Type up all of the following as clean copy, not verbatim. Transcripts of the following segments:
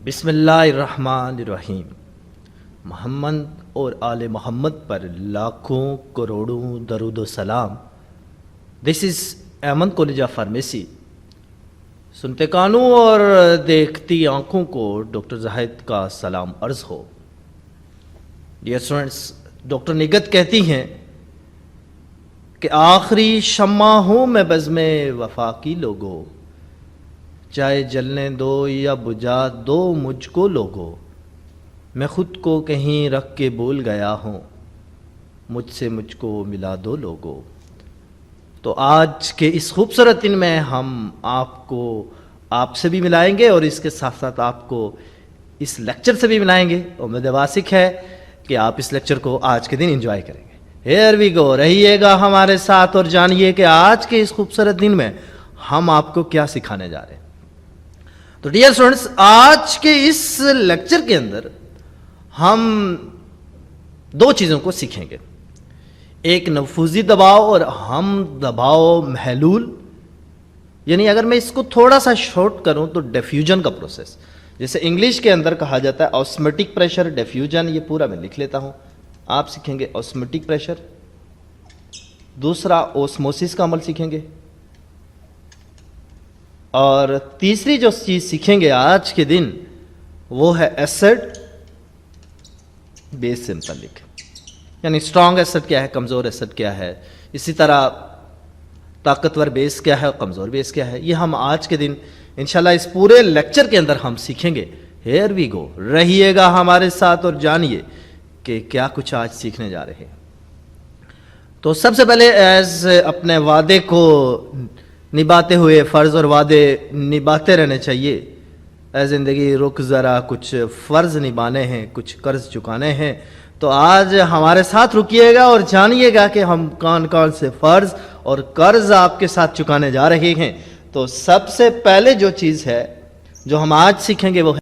بسم اللہ الرحمن الرحیم. محمد اور آل محمد پر لاکھوں کروڑوں درود و سلام. دس از احمد کالج آف فارمیسی. سنتے کانوں اور دیکھتی آنکھوں کو ڈاکٹر زاہد کا سلام عرض ہو. ڈیئر اسٹوڈنٹس، ڈاکٹر نگہت کہتی ہیں کہ آخری شمع ہوں میں بزم وفا کی لوگو، چاہے جلنے دو یا بجھا دو مجھ کو لوگو، میں خود کو کہیں رکھ کے بھول گیا ہوں، مجھ سے مجھ کو ملا دو لوگو. تو آج کے اس خوبصورت دن میں ہم آپ سے بھی ملائیں گے اور اس کے ساتھ ساتھ آپ کو اس لیکچر سے بھی ملائیں گے. امید واسق ہے کہ آپ اس لیکچر کو آج کے دن انجوائے کریں گے. ہیئر وی گو، رہیے گا ہمارے ساتھ اور جانیے کہ آج کے اس خوبصورت دن میں ہم آپ کو کیا سکھانے جا رہے ہیں. تو ڈیئر اسٹوڈنٹس، آج کے اس لیکچر کے اندر ہم دو چیزوں کو سیکھیں گے. ایک نفوذی دباؤ اور ہم دباؤ محلول، یعنی اگر میں اس کو تھوڑا سا شارٹ کروں تو ڈیفیوژن کا پروسیس، جیسے انگلش کے اندر کہا جاتا ہے آسمیٹک پریشر، ڈیفیوژن. یہ پورا میں لکھ لیتا ہوں. آپ سیکھیں گے آسمیٹک پریشر. دوسرا اوسموسس کا عمل سیکھیں گے. اور تیسری جو چیز سیکھیں گے آج کے دن وہ ہے ایسڈ بیس سے متعلق، یعنی اسٹرانگ ایسڈ کیا ہے، کمزور ایسڈ کیا ہے، اسی طرح طاقتور بیس کیا ہے اور کمزور بیس کیا ہے. یہ ہم آج کے دن انشاءاللہ اس پورے لیکچر کے اندر ہم سیکھیں گے. ہیئر وی گو، رہیے گا ہمارے ساتھ اور جانیے کہ کیا کچھ آج سیکھنے جا رہے ہیں. تو سب سے پہلے ایز اپنے وعدے کو نبھاتے ہوئے، فرض اور وعدے نبھاتے رہنے چاہیے. زندگی رک ذرا، کچھ فرض نبھانے ہیں، کچھ قرض چکانے ہیں. تو آج ہمارے ساتھ رکیے گا اور جانیے گا کہ ہم کون کون سے فرض اور قرض آپ کے ساتھ چکانے جا رہے ہیں. تو سب سے پہلے جو چیز ہے جو ہم آج سیکھیں گے وہ ہے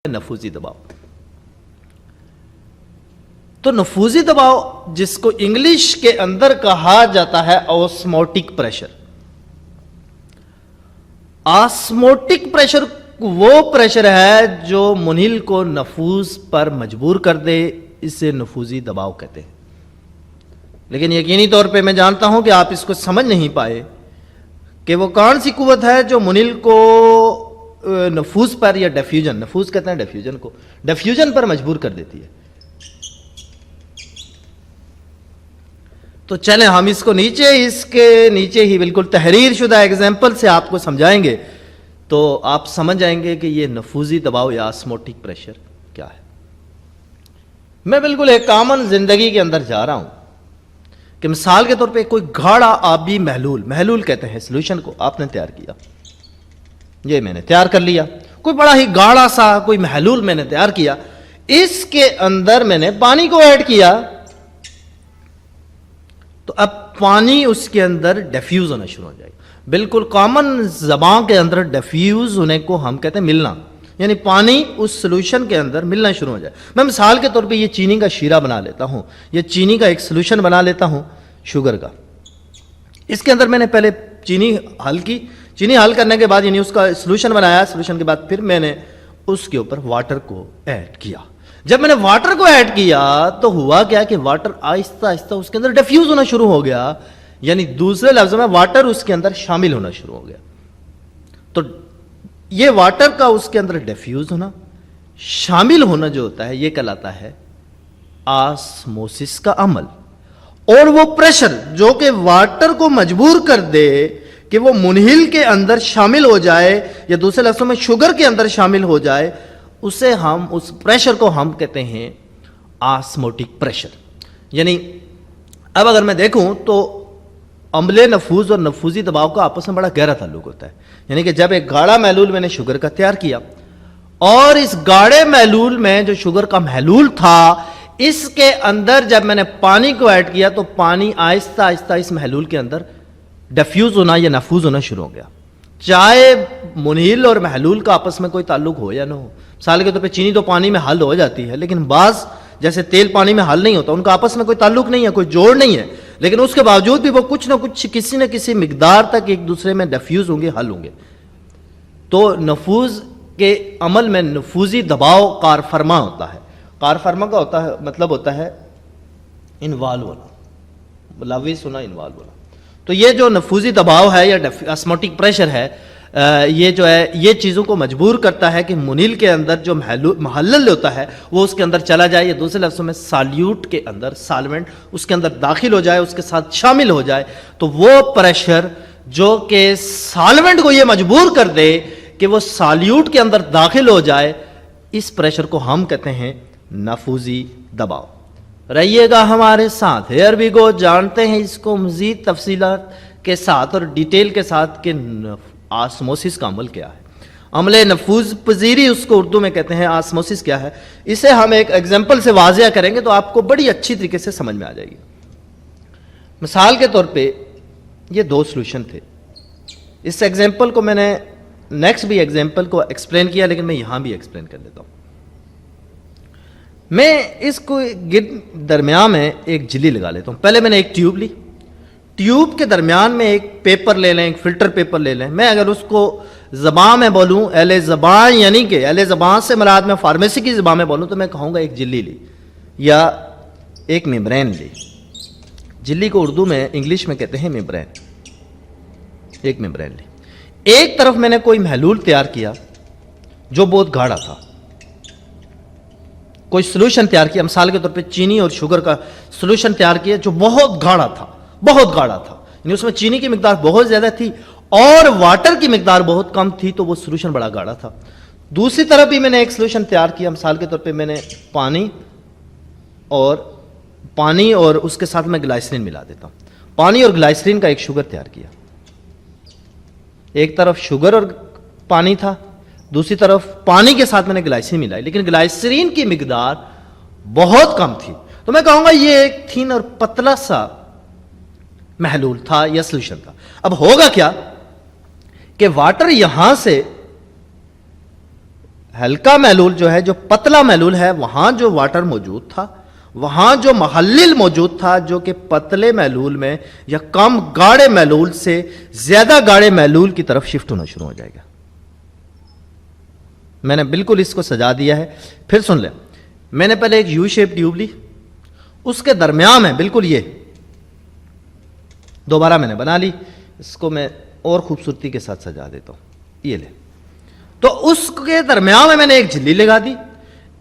نفوذی دباؤ. تو نفوذی دباؤ جس کو انگلش کے اندر کہا جاتا ہے آسموٹک پریشر. آسموٹک پریشر وہ پریشر ہے جو منہل کو نفوذ پر مجبور کر دے، اسے نفوذی دباؤ کہتے ہیں. لیکن یقینی طور پہ میں جانتا ہوں کہ آپ اس کو سمجھ نہیں پائے کہ وہ کون سی قوت ہے جو منہل کو نفوذ پر یا ڈیفیوژن، نفوذ کہتے ہیں ڈیفیوژن کو، ڈیفیوژن پر مجبور کر دیتی ہے. تو چلیں ہم اس کو اس کے نیچے ہی بالکل تحریر شدہ ایگزامپل سے آپ کو سمجھائیں گے تو آپ سمجھ جائیں گے کہ یہ نفوذی دباؤ یا آسموٹک پریشر کیا ہے. میں بالکل ایک کامن زندگی کے اندر جا رہا ہوں کہ مثال کے طور پہ کوئی گاڑھا آبی محلول کہتے ہیں سولوشن کو آپ نے تیار کیا. یہ میں نے تیار کر لیا. کوئی بڑا ہی گاڑھا سا کوئی محلول میں نے تیار کیا. اس کے اندر میں نے پانی کو ایڈ کیا. تو اب پانی اس کے اندر ڈیفیوز ہونا شروع ہو جائے گا. بالکل کامن زبان کے اندر ڈیفیوز ہونے کو ہم کہتے ہیں ملنا، یعنی پانی اس سولوشن کے اندر ملنا شروع ہو جائے. میں مثال کے طور پہ یہ چینی کا شیرہ بنا لیتا ہوں، یہ چینی کا ایک سولوشن بنا لیتا ہوں شوگر کا. اس کے اندر میں نے پہلے چینی حل کرنے کے بعد یعنی اس کا سولوشن بنایا. سولوشن کے بعد پھر میں نے اس کے اوپر واٹر کو ایڈ کیا. جب میں نے واٹر کو ایڈ کیا تو ہوا کیا کہ واٹر آہستہ آہستہ اس کے اندر ڈیفیوز ہونا شروع ہو گیا، یعنی دوسرے لفظوں میں واٹر اس کے اندر شامل ہونا شروع ہو گیا. تو یہ واٹر کا اس کے اندر ڈیفیوز ہونا، شامل ہونا جو ہوتا ہے یہ کہلاتا ہے آسموسس کا عمل. اور وہ پریشر جو کہ واٹر کو مجبور کر دے کہ وہ منہل کے اندر شامل ہو جائے یا دوسرے لفظوں میں شوگر کے اندر شامل ہو جائے، اسے ہم اس پریشر کو ہم کہتے ہیں آسموٹک پریشر. یعنی اب اگر میں دیکھوں تو عملے نفوذ اور نفوذی دباؤ کا آپس میں بڑا گہرا تعلق ہوتا ہے. یعنی کہ جب ایک گاڑھا محلول میں نے شوگر کا تیار کیا اور اس گاڑھے محلول میں جو شوگر کا محلول تھا اس کے اندر جب میں نے پانی کو ایڈ کیا تو پانی آہستہ آہستہ اس محلول کے اندر ڈیفیوز ہونا یا نفوذ ہونا شروع ہو گیا. چاہے منیل اور محلول کا آپس میں کوئی تعلق ہو یا نہ ہو. مثال کے طور پہ چینی تو پانی میں حل ہو جاتی ہے، لیکن بعض جیسے تیل پانی میں حل نہیں ہوتا، ان کا آپس میں کوئی تعلق نہیں ہے، کوئی جوڑ نہیں ہے، لیکن اس کے باوجود بھی وہ کچھ نہ کچھ کسی نہ کسی مقدار تک ایک دوسرے میں ڈیفیوز ہوں گے، حل ہوں گے. تو نفوذ کے عمل میں نفوذی دباؤ کار فرما ہوتا ہے. کار فرما کا ہوتا ہے مطلب ہوتا ہے انوالو ہونا، ملوث ہونا، انوالو ہونا. تو یہ جو نفوذی دباؤ ہے یا آسموٹک پریشر ہے، یہ جو ہے یہ چیزوں کو مجبور کرتا ہے کہ منیل کے اندر جو محلل ہوتا ہے وہ اس کے اندر چلا جائے، یا دوسرے لفظوں میں سالیوٹ کے اندر سالوینٹ اس کے اندر داخل ہو جائے، اس کے ساتھ شامل ہو جائے. تو وہ پریشر جو کہ سالوینٹ کو یہ مجبور کر دے کہ وہ سالیوٹ کے اندر داخل ہو جائے، اس پریشر کو ہم کہتے ہیں نفوذی دباؤ. رہیے گا ہمارے ساتھ. ہیئر وی گو، جانتے ہیں اس کو مزید تفصیلات کے ساتھ اور ڈیٹیل کے ساتھ کہ آسموسس کا عمل کیا ہے. عمل نفوذ پذیری اس کو اردو میں کہتے ہیں. آسموسس کیا ہے، اسے ہم ایک ایگزامپل سے واضح کریں گے تو آپ کو بڑی اچھی طریقے سے سمجھ میں آ جائے گی. مثال کے طور پہ یہ دو سولوشن تھے. اس ایگزامپل کو میں نے نیکسٹ بھی ایگزامپل کو ایکسپلین کیا، لیکن میں یہاں بھی ایکسپلین کر دیتا ہوں. میں اس کو درمیان میں ایک جلی لگا لیتا ہوں. پہلے میں نے ایک ٹیوب لی، ٹیوب کے درمیان میں ایک پیپر لے لیں، ایک فلٹر پیپر لے لیں. میں اگر اس کو زبان میں بولوں، اہل زبان یعنی کہ اہل زبان سے مراد میں فارمیسی کی زبان میں بولوں تو میں کہوں گا ایک جلی لی یا ایک ممبرین لی. جلی کو اردو میں انگلش میں کہتے ہیں ممبرین. ایک ممبرین لی. ایک طرف میں نے کوئی محلول تیار کیا جو بہت گاڑھا تھا، کوئی سولوشن تیار کیا، مثال کے طور پہ چینی اور شوگر کا سولوشن تیار کیا جو بہت گاڑھا تھا، بہت گاڑھا تھا، یعنی اس میں چینی کی مقدار بہت زیادہ تھی اور واٹر کی مقدار بہت کم تھی، تو وہ سولوشن بڑا گاڑھا تھا. دوسری طرف بھی میں نے ایک سولوشن تیار کیا، مثال کے طور پہ میں نے پانی اور اس کے ساتھ میں گلائسرین ملا دیتا ہوں. پانی اور گلائسرین کا ایک شوگر تیار کیا. ایک طرف شوگر اور پانی تھا، دوسری طرف پانی کے ساتھ میں نے گلائسرین ملائی، لیکن گلائسرین کی مقدار بہت کم تھی. تو میں کہوں گا یہ ایک تھن اور پتلا سا محلول تھا یا سولوشن تھا. اب ہوگا کیا کہ واٹر یہاں سے ہلکا محلول جو ہے، جو پتلا محلول ہے، وہاں جو واٹر موجود تھا، وہاں جو محلل موجود تھا جو کہ پتلے محلول میں یا کم گاڑھے محلول سے زیادہ گاڑھے محلول کی طرف شفٹ ہونا شروع ہو جائے گا. میں نے بالکل اس کو سجا دیا ہے. پھر سن لیں، میں نے پہلے ایک یو شیپ ٹیوب لی، اس کے درمیان میں بالکل یہ دوبارہ میں نے بنا لی. اس کو میں اور خوبصورتی کے ساتھ سجا دیتا ہوں. یہ لے، تو اس کے درمیان میں نے ایک جھلی لگا دی.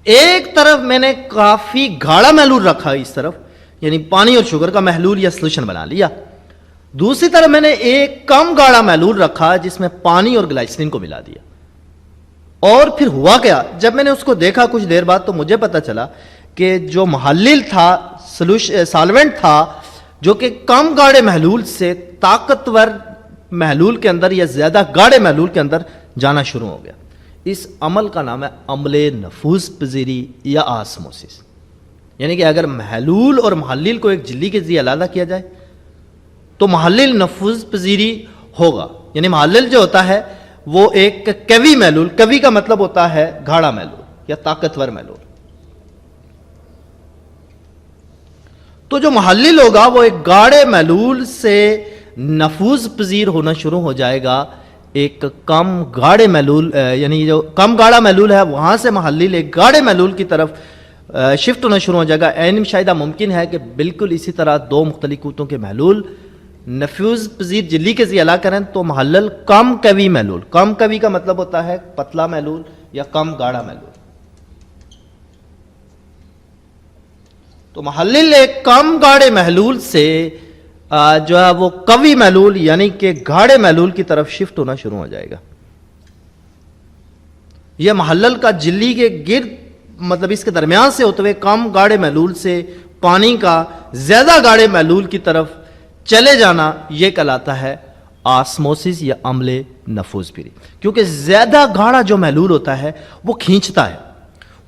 ایک طرف میں نے کافی گاڑھا محلول رکھا، اس طرف یعنی پانی اور شوگر کا محلول یا سولوشن بنا لیا. دوسری طرف میں نے ایک کم گاڑھا محلول رکھا جس میں پانی اور گلائسرین کو ملا دیا. اور پھر ہوا کیا، جب میں نے اس کو دیکھا کچھ دیر بعد تو مجھے پتا چلا کہ جو محلل تھا، سالوینٹ تھا، جو کہ کم گاڑھے محلول سے طاقتور محلول کے اندر یا زیادہ گاڑھے محلول کے اندر جانا شروع ہو گیا. اس عمل کا نام ہے عمل نفوذ پذیری یا آسموسس. یعنی کہ اگر محلول اور محلل کو ایک جھلی کے ذریعے علیحدہ کیا جائے تو محلل نفوذ پذیری ہوگا. یعنی محلل جو ہوتا ہے وہ ایک کوی محلول، کوی کا مطلب ہوتا ہے گاڑھا محلول یا طاقتور محلول. تو جو محلل ہوگا وہ ایک گاڑھے محلول سے نفوذ پذیر ہونا شروع ہو جائے گا. ایک کم گاڑھے محلول یعنی جو کم گاڑھا محلول ہے وہاں سے محلل ایک گاڑھے محلول کی طرف شفٹ ہونا شروع ہو جائے گا. عین مشاہدہ ممکن ہے کہ بالکل اسی طرح دو مختلف قوتوں کے محلول نفوذ پذیر جھلی کے ذریعے علیحدہ کریں تو محلل کم کوی محلول، کم کوی کا مطلب ہوتا ہے پتلا محلول یا کم گاڑھا محلول. تو محلل ایک کم گاڑھے محلول سے جو ہے وہ قوی محلول یعنی کہ گاڑھے محلول کی طرف شفٹ ہونا شروع ہو جائے گا. یہ محلل کا جھلی کے گرد مطلب اس کے درمیان سے ہوتے ہوئے کم گاڑھے محلول سے پانی کا زیادہ گاڑھے محلول کی طرف چلے جانا، یہ کہلاتا ہے آسموسس یا عمل نفوذ پذیری. کیونکہ زیادہ گاڑھا جو محلول ہوتا ہے وہ کھینچتا ہے،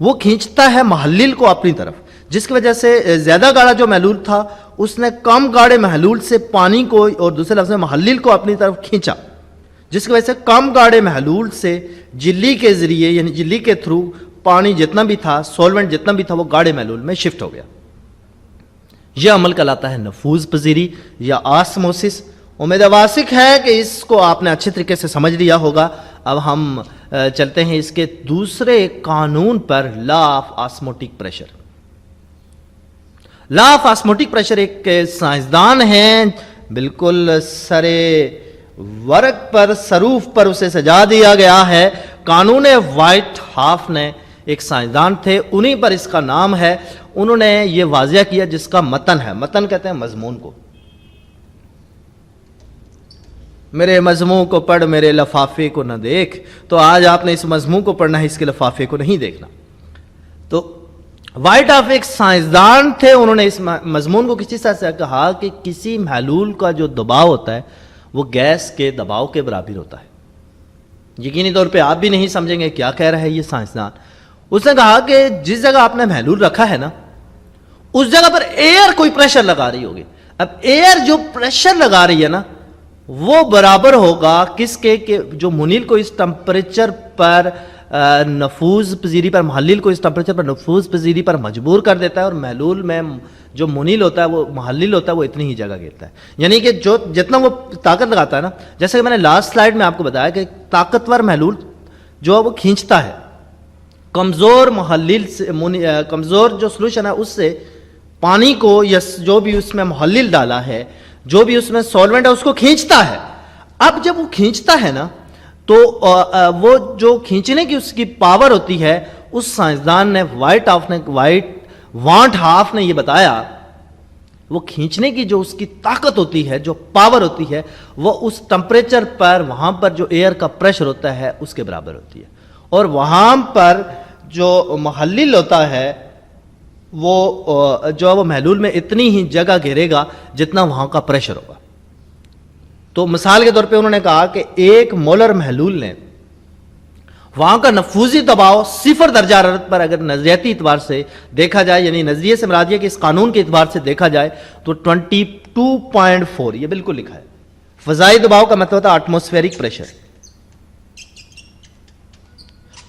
وہ کھینچتا ہے محلل کو اپنی طرف، جس کی وجہ سے زیادہ گاڑا جو محلول تھا اس نے کم گاڑے محلول سے پانی کو اور دوسرے لفظ میں محلل کو اپنی طرف کھینچا، جس کی وجہ سے کم گاڑے محلول سے جلی کے ذریعے یعنی جلی کے تھرو پانی جتنا بھی تھا، سولونٹ جتنا بھی تھا، وہ گاڑے محلول میں شفٹ ہو گیا۔ یہ عمل کہلاتا ہے نفوذ پذیری یا آسموسس۔ امید واثق ہے کہ اس کو آپ نے اچھے طریقے سے سمجھ لیا ہوگا۔ اب ہم چلتے ہیں اس کے دوسرے قانون پر، law of osmotic pressure. Law of osmotic pressure ایک سائنسدان ہیں، بالکل سرے ورق پر، سروف پر اسے سجا دیا گیا ہے۔ قانون وائٹ ہاف نے ایک سائنسدان تھے، انہی پر اس کا نام ہے۔ انہوں نے یہ واضح کیا جس کا متن ہے، متن کہتے ہیں مضمون کو۔ میرے مضمون کو پڑھ میرے لفافے کو نہ دیکھ، تو آج آپ نے اس مضمون کو پڑھنا ہے، اس کے لفافے کو نہیں دیکھنا۔ تو وائٹ ہاف ایک سائنسدان تھے، انہوں نے اس مضمون کو کسی طرح سے کہا کہ کسی محلول کا جو دباؤ ہوتا ہے وہ گیس کے دباؤ کے برابر ہوتا ہے۔ یقینی طور پہ آپ بھی نہیں سمجھیں گے کیا کہہ رہا ہے یہ سائنسدان۔ اس نے کہا کہ جس جگہ آپ نے محلول رکھا ہے نا، اس جگہ پر ایئر کوئی پریشر لگا رہی ہوگی۔ اب ایئر جو پریشر لگا رہی ہے نا، وہ برابر ہوگا کس کے کہ جو منیل کو اس ٹمپریچر پر نفوذ پذیری پر، محلل کو اس ٹمپریچر پر نفوذ پذیری پر مجبور کر دیتا ہے، اور محلول میں جو منیل ہوتا ہے، وہ محلل ہوتا ہے، وہ اتنی ہی جگہ گھیرتا ہے۔ یعنی کہ جو جتنا وہ طاقت لگاتا ہے نا، جیسے کہ میں نے لاسٹ سلائیڈ میں آپ کو بتایا کہ طاقتور محلول جو وہ کھینچتا ہے، کمزور محلل سے کمزور جو سولوشن ہے اس سے پانی کو یا جو بھی اس میں محلل ڈالا ہے، جو بھی اس میں سولونٹ ہے، اس کو کھینچتا ہے۔ اب جب وہ کھینچتا ہے نا، تو وہ جو کھینچنے کی اس کی پاور ہوتی ہے، اس سائنسدان نے وانٹ ہاف نے یہ بتایا، وہ کھینچنے کی جو اس کی طاقت ہوتی ہے، جو پاور ہوتی ہے، وہ اس ٹمپریچر پر وہاں پر جو ایئر کا پریشر ہوتا ہے اس کے برابر ہوتی ہے، اور وہاں پر جو محلل ہوتا ہے وہ جو وہ محلول میں اتنی ہی جگہ گھیرے گا جتنا وہاں کا پریشر ہوگا۔ تو مثال کے طور پہ انہوں نے کہا کہ ایک مولر محلول نے وہاں کا نفوذی دباؤ 0 درجہ حرارت پر اگر نظریاتی اعتبار سے دیکھا جائے، یعنی نظریے سے مراد یہ کہ اس قانون کے اعتبار سے دیکھا جائے، تو 22.4 یہ بالکل لکھا ہے۔ فضائی دباؤ کا مطلب ہوتا ہے ایٹماسفیرک پریشر،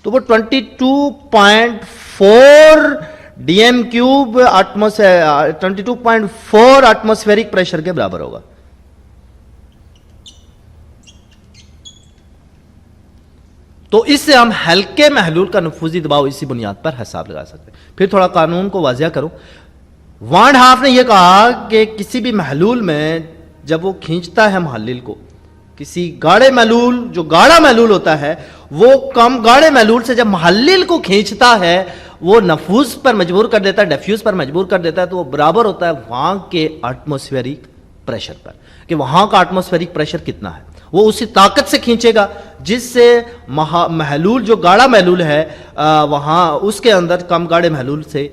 تو وہ 22.4 D M cube 22.4 atmospheric pressure کے برابر ہوگا۔ تو اس سے ہم ہلکے محلول کا نفوذی دباؤ اسی بنیاد پر حساب لگا سکتے ہیں۔ پھر تھوڑا قانون کو واضح کروں۔ وانٹ ہاف نے یہ کہا کہ کسی بھی محلول میں جب وہ کھینچتا ہے محلل کو، کسی گاڑے محلول، جو گاڑا محلول ہوتا ہے، وہ کم گاڑے محلول سے جب محلل کو کھینچتا ہے، وہ نفوذ پر مجبور کر دیتا ہے، ڈیفیوز پر مجبور کر دیتا ہے، تو وہ برابر ہوتا ہے وہاں کے ایٹماسفیرک پریشر پر، کہ وہاں کا ایٹماسفیرک پریشر کتنا ہے۔ وہ اسی طاقت سے کھینچے گا جس سے محلول جو گاڑا محلول ہے وہاں اس کے اندر کم گاڑے محلول سے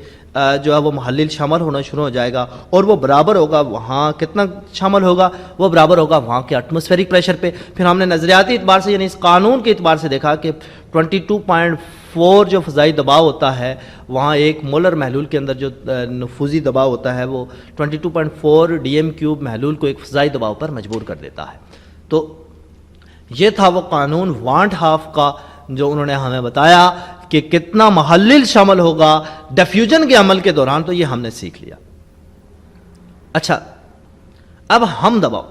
جو ہے وہ محلل شامل ہونا شروع ہو جائے گا، اور وہ برابر ہوگا وہاں کتنا شامل ہوگا، وہ برابر ہوگا وہاں کے ایٹماسفیرک پریشر پہ۔ پھر ہم نے نظریاتی اعتبار سے یعنی اس قانون کے اعتبار سے دیکھا کہ 22.4 جو فضائی دباؤ ہوتا ہے، وہاں ایک مولر محلول کے اندر جو نفوذی دباؤ ہوتا ہے وہ 22.4 ڈی ایم کیوب محلول کو ایک فضائی دباؤ پر مجبور کر دیتا ہے۔ تو یہ تھا وہ قانون وانٹ ہاف کا، جو انہوں نے ہمیں بتایا کہ کتنا محلل شامل ہوگا ڈیفیوژن کے عمل کے دوران، تو یہ ہم نے سیکھ لیا۔ اچھا، اب ہم دباؤ،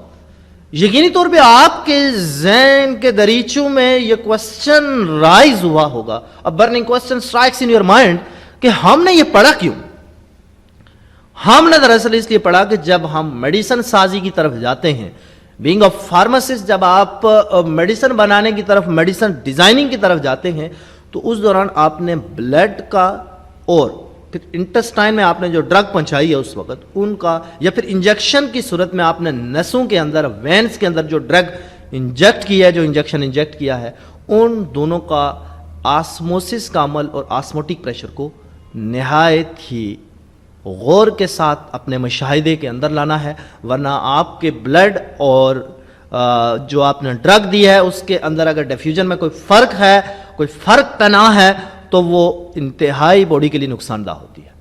یقینی طور پہ آپ کے ذہن کے دریچوں میں یہ کوسچن رائز ہوا ہوگا، a burning question strikes in your mind کہ ہم نے یہ پڑھا کیوں؟ ہم نے دراصل اس لیے پڑھا کہ جب ہم میڈیسن سازی کی طرف جاتے ہیں، بینگ آف فارماسسٹ، جب آپ میڈیسن بنانے کی طرف، میڈیسن ڈیزائننگ کی طرف جاتے ہیں، تو اس دوران آپ نے بلڈ کا اور پھر انٹسٹائن میں آپ نے جو ڈرگ پہنچائی ہے اس وقت ان کا، یا پھر انجیکشن کی صورت میں آپ نے نسوں کے اندر، وینس کے اندر جو ڈرگ انجیکٹ کیا ہے، جو انجیکشن انجیکٹ کیا ہے، ان دونوں کا آسموسس کا عمل اور آسموٹک پریشر کو نہایت ہی غور کے ساتھ اپنے مشاہدے کے اندر لانا ہے، ورنہ آپ کے بلڈ اور جو آپ نے ڈرگ دی ہے اس کے اندر اگر ڈیفیوژن میں کوئی فرق ہے، کوئی فرق تناؤ ہے، تو وہ انتہائی باڈی کے لیے نقصان دہ ہوتی ہے.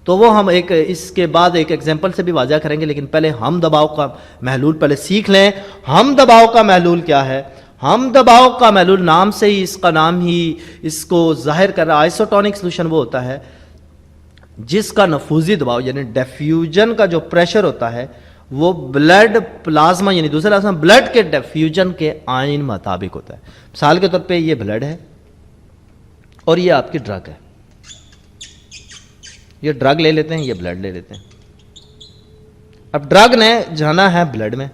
تو وہ ہم اس کے بعد ایک ایگزامپل سے بھی واضح کریں گے، لیکن پہلے ہم دباؤ کا محلول پہلے سیکھ لیں. ہم دباؤ کا محلول کیا ہے؟ ہم دباؤ کا محلول نام سے ہی اس کا نام ہی اس کو ظاہر کر رہا ہے. آئسوٹونک سولوشن وہ ہوتا ہے جس کا نفوذی دباؤ یعنی ڈیفیوژن کا جو پریشر ہوتا ہے وہ بلڈ پلازما یعنی دوسرے لفظ میں بلڈ کے ڈیفیوژن کے آئین مطابق ہوتا ہے. مثال کے طور پہ یہ بلڈ ہے اور یہ آپ کی ڈرگ ہے. یہ ڈرگ لے لیتے ہیں، یہ بلڈ لے لیتے ہیں. اب ڈرگ نے جانا ہے بلڈ میں،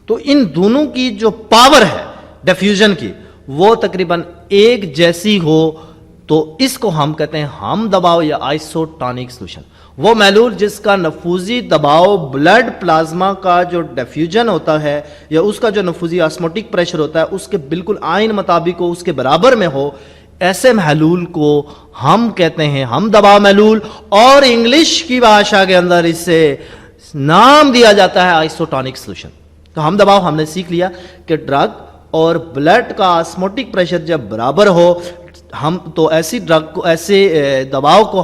تو ان دونوں کی جو پاور ہے ڈیفیوژن کی وہ تقریباً ایک جیسی ہو تو اس کو ہم کہتے ہیں ہم دباؤ یا آئسوٹونک سولوشن. وہ محلول جس کا نفوذی دباؤ بلڈ پلازما کا جو ڈیفیوژن ہوتا ہے یا اس کا جو نفوذی آسموٹک پریشر ہوتا ہے اس کے بالکل آئین مطابق ہو، اس کے برابر میں ہو، ایسے محلول کو ہم کہتے ہیں ہم دباؤ محلول. اور انگلش کی بھاشا کے اندر اسے نام دیا جاتا ہے آئسوٹونک سولوشن. تو ہم دباؤ ہم نے سیکھ لیا کہ ڈرگ اور بلڈ کا آسموٹک پریشر جب برابر ہو ہم تو ایسی ڈرگ کو ایسے دباؤ کو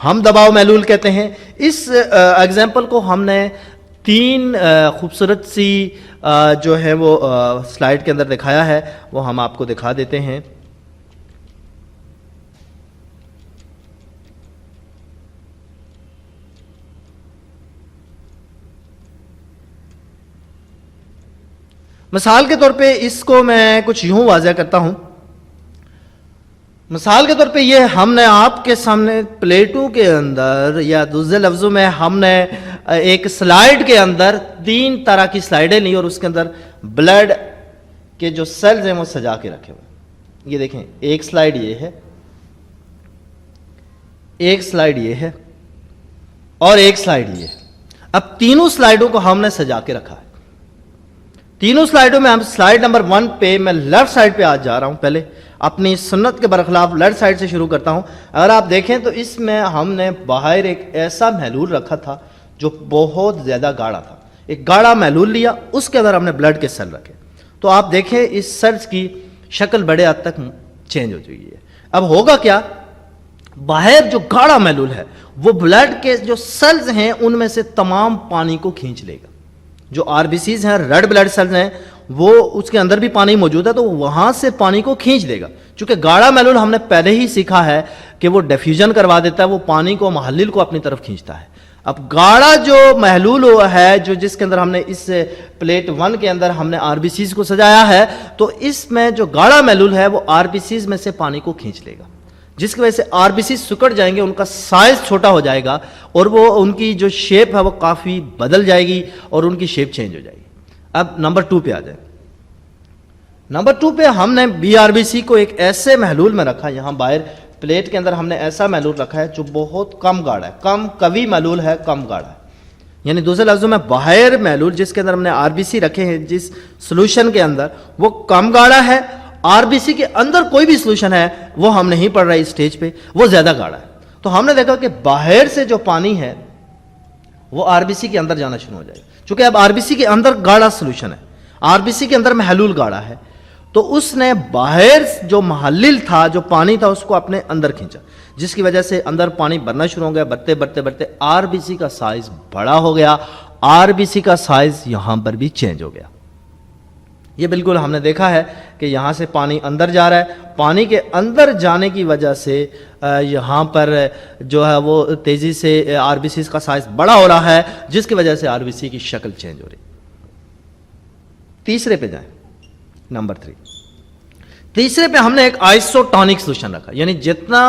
ہم دباؤ محلول کہتے ہیں. اس ایگزامپل کو ہم نے 3 خوبصورت سی جو ہے وہ سلائیڈ کے اندر دکھایا ہے، وہ ہم آپ کو دکھا دیتے ہیں. مثال کے طور پہ اس کو میں کچھ یوں واضح کرتا ہوں. مثال کے طور پہ یہ ہم نے آپ کے سامنے پلیٹوں کے اندر یا دوسرے لفظوں میں ہم نے ایک سلائیڈ کے اندر 3 طرح کی سلائیڈیں لی اور اس کے اندر بلڈ کے جو سیلز ہیں وہ سجا کے رکھے ہوئے. یہ دیکھیں ایک سلائیڈ یہ ہے، ایک سلائیڈ یہ ہے اور ایک سلائیڈ یہ ہے. اب تینوں سلائیڈوں کو ہم نے سجا کے رکھا ہے. تینوں سلائیڈوں میں ہم سلائیڈ نمبر 1 پہ میں لیفٹ سائیڈ پہ آج جا رہا ہوں. پہلے اپنی سنت کے برخلاف لیفٹ سائیڈ سے شروع کرتا ہوں. اگر آپ دیکھیں تو اس میں ہم نے باہر ایک ایسا محلول رکھا تھا جو بہت زیادہ گاڑھا تھا. ایک گاڑھا محلول لیا، اس کے اندر ہم نے بلڈ کے سیل رکھے. تو آپ دیکھیں اس سیلز کی شکل بڑے حد تک چینج ہو چکی ہے. اب ہوگا کیا؟ باہر جو گاڑھا محلول ہے وہ بلڈ کے جو سیلز ہیں ان میں سے تمام پانی کو کھینچ لے گا. جو آر بی سیز ہیں، ریڈ بلڈ سیلز ہیں، وہ اس کے اندر بھی پانی موجود ہے تو وہاں سے پانی کو کھینچ لے گا. چونکہ گاڑھا محلول ہم نے پہلے ہی سیکھا ہے کہ وہ ڈیفیوژن کروا دیتا ہے، وہ پانی کو محلل کو اپنی طرف کھینچتا ہے. اب گاڑھا جو محلول ہے جو جس کے اندر ہم نے اس پلیٹ 1 کے اندر ہم نے آر بی سیز کو سجایا ہے، تو اس میں جو گاڑھا محلول ہے وہ آر بی سیز میں سے پانی کو کھینچ لے گا، جس کی وجہ سے آر بی سی سکڑ جائیں گے، ان کا سائز چھوٹا ہو جائے گا اور وہ ان کی جو شیپ ہے وہ کافی بدل جائے گی اور ان کی شیپ چینج ہو جائے گی. اب نمبر 2 پہ آ جائیں. نمبر 2 پہ ہم نے بی آر بی سی کو ایک ایسے محلول میں رکھا. یہاں باہر پلیٹ کے اندر ہم نے ایسا محلول رکھا ہے جو بہت کم گاڑھا ہے، کم قوی محلول ہے، کم گاڑھا ہے. یعنی دوسرے لفظوں میں باہر محلول جس کے اندر ہم نے آر بی سی رکھے ہیں جس سولوشن کے اندر وہ کم گاڑھا ہے. آر بی سی کے اندر کوئی بھی سولوشن ہے وہ ہم نہیں پڑھ رہے اس سٹیج پہ، وہ زیادہ گاڑھا ہے. تو ہم نے دیکھا کہ باہر سے جو پانی ہے وہ آر بی سی کے اندر جانا شروع ہو جائے گا. چونکہ اب آر بی سی کے اندر گاڑھا سولوشن ہے، آر بی سی کے اندر محلول گاڑھا ہے، تو اس نے باہر جو محلل تھا جو پانی تھا اس کو اپنے اندر کھینچا، جس کی وجہ سے اندر پانی بھرنا شروع ہو گیا. بڑھتے بڑھتے بڑھتے آر بی سی کا سائز بڑا ہو گیا. آر بی سی کا سائز یہاں پر بھی چینج ہو گیا. یہ بالکل ہم نے دیکھا ہے کہ یہاں سے پانی اندر جا رہا ہے. پانی کے اندر جانے کی وجہ سے یہاں پر جو ہے وہ تیزی سے آر بی سی کا سائز بڑا ہو رہا ہے، جس کی وجہ سے آر بی سی کی شکل چینج ہو رہی. تیسرے پہ جائیں، نمبر 3. تیسرے پہ ہم نے ایک آئسوٹونک سولوشن رکھا. یعنی جتنا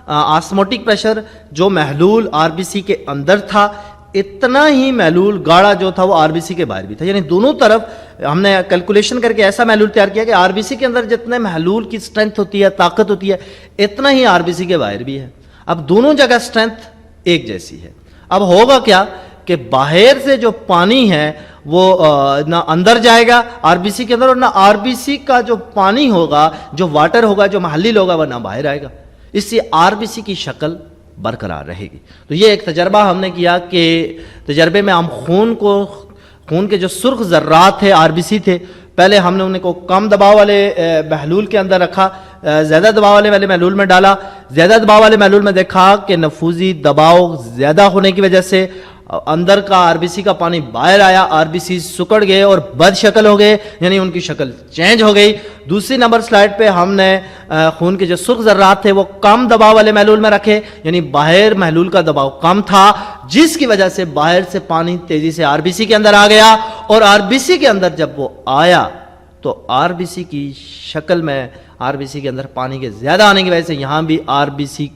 آسموٹک پریشر جو محلول آر بی سی کے اندر تھا اتنا ہی محلول گاڑھا جو تھا وہ آر بی سی کے باہر بھی تھا. یعنی دونوں طرف ہم نے کیلکولیشن کر کے ایسا محلول تیار کیا کہ آر بی سی کے اندر جتنے محلول کی اسٹرینتھ ہوتی ہے، طاقت ہوتی ہے، اتنا ہی آر بی سی کے باہر بھی ہے. اب دونوں جگہ اسٹرینتھ ایک جیسی ہے. اب ہوگا کیا کہ باہر سے جو پانی ہے وہ نہ اندر جائے گا آر بی سی کے اندر اور نہ آر بی سی کا جو پانی ہوگا، جو واٹر ہوگا، جو محلل ہوگا وہ نہ باہر آئے گا. اس سے آر بی سی کی شکل برقرار رہے گی. تو یہ ایک تجربہ ہم نے کیا کہ تجربے میں ہم خون کے جو سرخ ذرات تھے آر بی سی تھے، پہلے ہم نے ان کو کم دباؤ والے محلول کے اندر رکھا زیادہ دباؤ والے محلول میں ڈالا. زیادہ دباؤ والے محلول میں دیکھا کہ نفوذی دباؤ زیادہ ہونے کی وجہ سے اندر کا آر بی سی کا پانی باہر آیا, آر بی سی سکڑ گئے اور بد شکل ہو گئے, یعنی ان کی شکل چینج ہو گئی. دوسری نمبر سلائیڈ پہ ہم نے خون کے جو سرخ ذرات تھے وہ کم دباؤ والے محلول میں رکھے, یعنی باہر محلول کا دباؤ کم تھا, جس کی وجہ سے باہر سے پانی تیزی سے آر بی سی کے اندر آ گیا, اور آر بی سی کے اندر جب وہ آیا تو آر بی سی کی شکل میں, آر بی سی کے اندر پانی کے زیادہ آنے کی وجہ سے یہاں بھی آر بی سی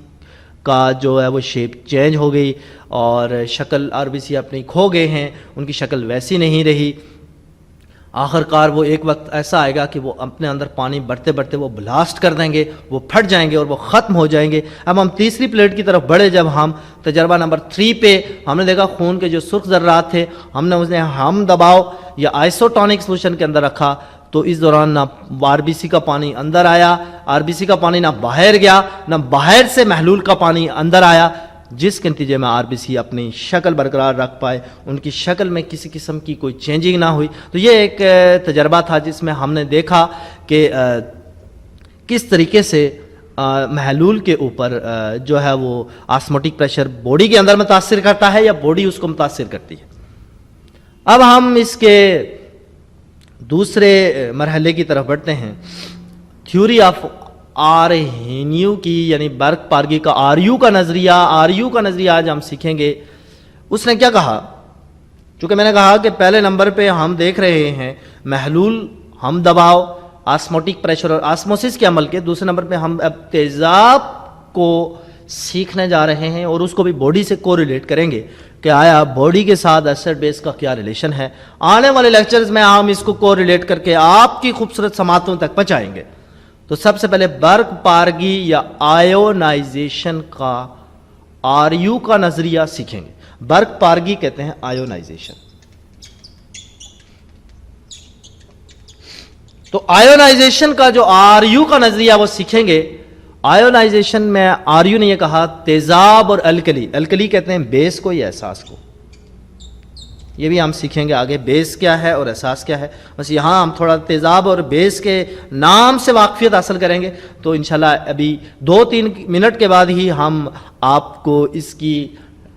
کا جو ہے وہ شیپ چینج ہو گئی, اور شکل آر بی سی اپنی کھو گئے ہیں, ان کی شکل ویسی نہیں رہی. آخر کار وہ ایک وقت ایسا آئے گا کہ وہ اپنے اندر پانی بڑھتے بڑھتے وہ بلاسٹ کر دیں گے, وہ پھٹ جائیں گے اور وہ ختم ہو جائیں گے. اب ہم تیسری پلیٹ کی طرف بڑھے, جب ہم تجربہ نمبر 3 پہ ہم نے دیکھا خون کے جو سرخ ذرات تھے ہم نے اسے ہم دباؤ یا آئسوٹونک سولوشن کے اندر رکھا, تو اس دوران نہ آر بی سی کا پانی اندر آیا, آر بی سی کا پانی نہ باہر گیا, نہ باہر سے محلول کا پانی اندر آیا, جس کے نتیجے میں آر بی سی اپنی شکل برقرار رکھ پائے, ان کی شکل میں کسی قسم کی کوئی چینجنگ نہ ہوئی. تو یہ ایک تجربہ تھا جس میں ہم نے دیکھا کہ کس طریقے سے محلول کے اوپر جو ہے وہ آسموٹک پریشر باڈی کے اندر متاثر کرتا ہے یا باڈی اس کو متاثر کرتی ہے. اب ہم اس کے دوسرے مرحلے کی طرف بڑھتے ہیں, تھیوری آف آرہینیو کی, یعنی برک پارگی کا آر یو کا نظریہ. آر یو کا نظریہ آج ہم سیکھیں گے. اس نے کیا کہا, چونکہ میں نے کہا کہ پہلے نمبر پہ ہم دیکھ رہے ہیں محلول ہم دباؤ, آسموٹک پریشر اور آسموسس کے عمل کے. دوسرے نمبر پہ ہم اب تیزاب کو سیکھنے جا رہے ہیں اور اس کو بھی باڈی سے کو ریلیٹ کریں گے کہ آیا باڈی کے ساتھ ایسڈ بیس کا کیا ریلیشن ہے. آنے والے لیکچرز میں ہم اس کو ریلیٹ کر کے آپ کی خوبصورت سماعتوں تک پہنچائیں گے. تو سب سے پہلے برک پارگی یا آیونائزیشن کا آر یو کا نظریہ سیکھیں گے. برک پارگی کہتے ہیں آیونائزیشن. تو آیونائزیشن کا جو آر یو کا نظریہ وہ سیکھیں گے. آیونائزیشن میں آر یو نے یہ کہا تیزاب اور الکلی, الکلی کہتے ہیں بیس کو یا احساس کو, یہ بھی ہم سیکھیں گے آگے بیس کیا ہے اور احساس کیا ہے. بس یہاں ہم تھوڑا تیزاب اور بیس کے نام سے واقفیت حاصل کریں گے, تو انشاءاللہ ابھی 2-3 منٹ کے بعد ہی ہم آپ کو اس کی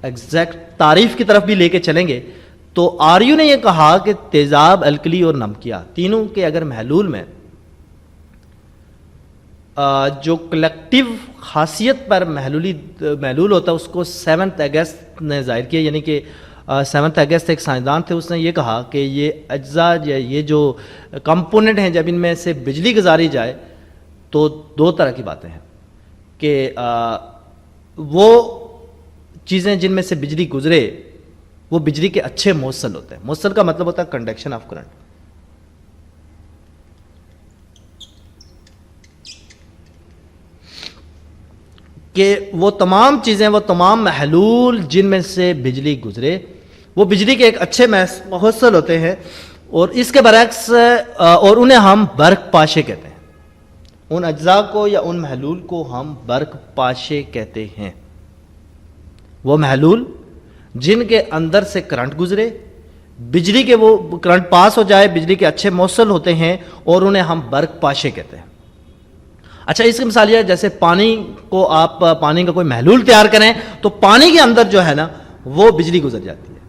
ایگزیکٹ تعریف کی طرف بھی لے کے چلیں گے. تو آر یو نے یہ کہا کہ تیزاب, الکلی اور نمکیہ تینوں کے اگر محلول میں جو کلیکٹیو خاصیت پر محلول ہوتا ہے اس کو 7 اگست نے ظاہر کیا, یعنی کہ 7 اگست ایک سائنسدان تھے, اس نے یہ کہا کہ یہ اجزاء یا یہ جو کمپوننٹ ہیں جب ان میں سے بجلی گزاری جائے تو 2 طرح کی باتیں ہیں کہ وہ چیزیں جن میں سے بجلی گزرے وہ بجلی کے اچھے موصل ہوتے ہیں. موصل کا مطلب ہوتا ہے کنڈکشن آف کرنٹ. کہ وہ تمام چیزیں, وہ تمام محلول جن میں سے بجلی گزرے وہ بجلی کے ایک اچھے موصل ہوتے ہیں, اور اس کے برعکس اور انہیں ہم برق پاشے کہتے ہیں. ان اجزاء کو یا ان محلول کو ہم برق پاشے کہتے ہیں. وہ محلول جن کے اندر سے کرنٹ گزرے, بجلی کے وہ کرنٹ پاس ہو جائے, بجلی کے اچھے موصل ہوتے ہیں, اور انہیں ہم برق پاشے کہتے ہیں. اچھا, اس کی مثال یہ ہے جیسے پانی کو آپ پانی کا کوئی محلول تیار کریں تو پانی کے اندر جو ہے نا وہ بجلی گزر جاتی ہے.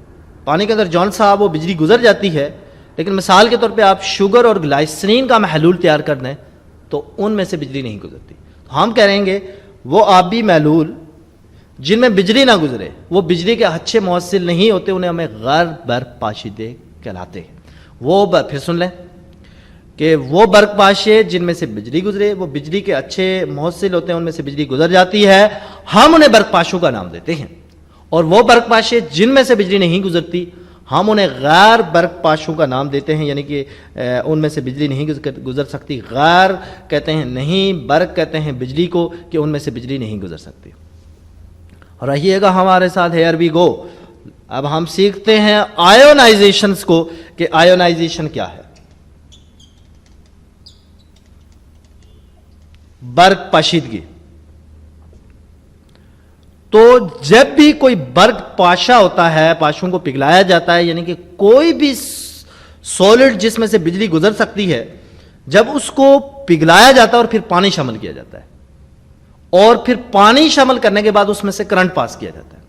پانی کے اندر جون صاحب وہ بجلی گزر جاتی ہے, لیکن مثال کے طور پہ آپ شوگر اور گلائسرین کا محلول تیار کر دیں تو ان میں سے بجلی نہیں گزرتی. تو ہم کہہ رہیں گے وہ آبی محلول جن میں بجلی نہ گزرے وہ بجلی کے اچھے موصل نہیں ہوتے, انہیں ہمیں غیر برق پاشیدہ کہلاتے ہیں. وہ پھر سن لیں کہ وہ برق پاشے جن میں سے بجلی گزرے وہ بجلی کے اچھے موصل ہوتے ہیں, ان میں سے بجلی گزر جاتی ہے, ہم انہیں برق پاشوں کا نام دیتے ہیں. اور وہ برق پاشے جن میں سے بجلی نہیں گزرتی ہم انہیں غیر برق پاشوں کا نام دیتے ہیں, یعنی کہ ان میں سے بجلی نہیں گزر سکتی. غیر کہتے ہیں نہیں, برق کہتے ہیں بجلی کو کہ ان میں سے بجلی نہیں گزر سکتی. اور رہیے گا ہمارے ساتھ, ہیئر وی گو. اب ہم سیکھتے ہیں آیونائزیشنز کو کہ آیونائزیشن کیا ہے. برق پاشیدگی. تو جب بھی کوئی برق پاشا ہوتا ہے, پاشوں کو پگھلایا جاتا ہے, یعنی کہ کوئی بھی سولڈ جس میں سے بجلی گزر سکتی ہے, جب اس کو پگھلایا جاتا ہے اور پھر پانی شامل کیا جاتا ہے اور پھر پانی شامل کرنے کے بعد اس میں سے کرنٹ پاس کیا جاتا ہے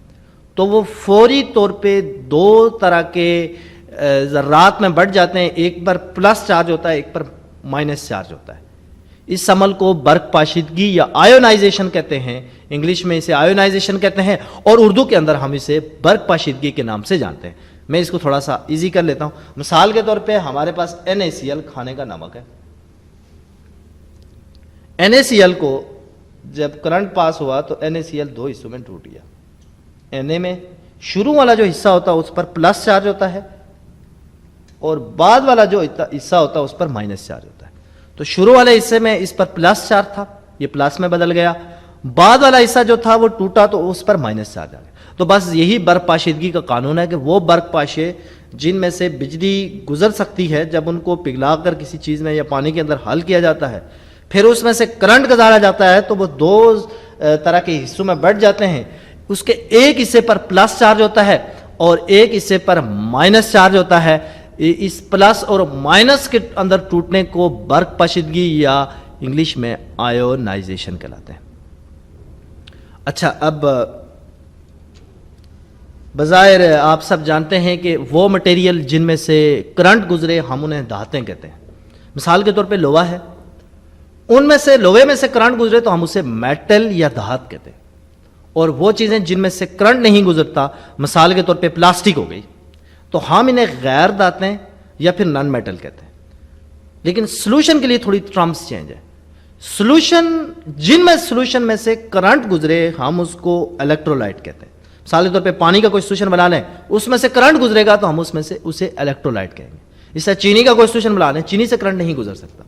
تو وہ فوری طور پہ دو طرح کے ذرات میں بٹ جاتے ہیں. ایک پر پلس چارج ہوتا ہے, ایک پر مائنس چارج ہوتا ہے. اس عمل کو برق پاشیدگی یا آیونائزیشن کہتے ہیں. انگلش میں اسے آیونائزیشن کہتے ہیں اور اردو کے اندر ہم اسے برق پاشیدگی کے نام سے جانتے ہیں. میں اس کو تھوڑا سا ایزی کر لیتا ہوں. مثال کے طور پہ ہمارے پاس NaCl کھانے کا نمک ہے. NaCl کو جب کرنٹ پاس ہوا تو NaCl دو حصوں میں ٹوٹ گیا. Na میں شروع والا جو حصہ ہوتا ہے اس پر پلس چارج ہوتا ہے اور بعد والا جو حصہ ہوتا ہے اس پر مائنس چارج ہوتا ہے. تو شروع والے حصے میں اس پر پلس چارج تھا, یہ پلس میں بدل گیا. بعد والا حصہ جو تھا وہ ٹوٹا تو اس پر مائنس چارج آ گیا. تو بس یہی برق پاشیدگی کا قانون ہے کہ وہ برق پاشے جن میں سے بجلی گزر سکتی ہے جب ان کو پگھلا کر کسی چیز میں یا پانی کے اندر حل کیا جاتا ہے پھر اس میں سے کرنٹ گزارا جاتا ہے تو وہ دو طرح کے حصوں میں بٹ جاتے ہیں. اس کے ایک حصے پر پلس چارج ہوتا ہے اور ایک حصے پر مائنس چارج ہوتا ہے. اس پلس اور مائنس کے اندر ٹوٹنے کو برق پاشیدگی یا انگلش میں آیونائزیشن کہلاتے ہیں. اچھا, اب بظاہر آپ سب جانتے ہیں کہ وہ مٹیریل جن میں سے کرنٹ گزرے ہم انہیں دھاتیں کہتے ہیں. مثال کے طور پہ لوہا ہے, ان میں سے لوہے میں سے کرنٹ گزرے تو ہم اسے میٹل یا دھات کہتے ہیں. اور وہ چیزیں جن میں سے کرنٹ نہیں گزرتا, مثال کے طور پہ پلاسٹک ہو گئی, تو ہم انہیں غیر دھاتیں یا پھر نان میٹل کہتے ہیں. لیکن سولوشن کے لیے تھوڑی ٹرمز چینج ہے. سولوشن جن میں سولوشن میں سے کرنٹ گزرے ہم اس کو الیکٹرولائٹ کہتے ہیں. مثال کے طور پہ پانی کا کوئی سولوشن بنا لیں, اس میں سے کرنٹ گزرے گا تو ہم اس میں سے اسے الیکٹرولائٹ کہیں گے. اس سے چینی کا کوئی سولوشن بنا لیں, چینی سے کرنٹ نہیں گزر سکتا,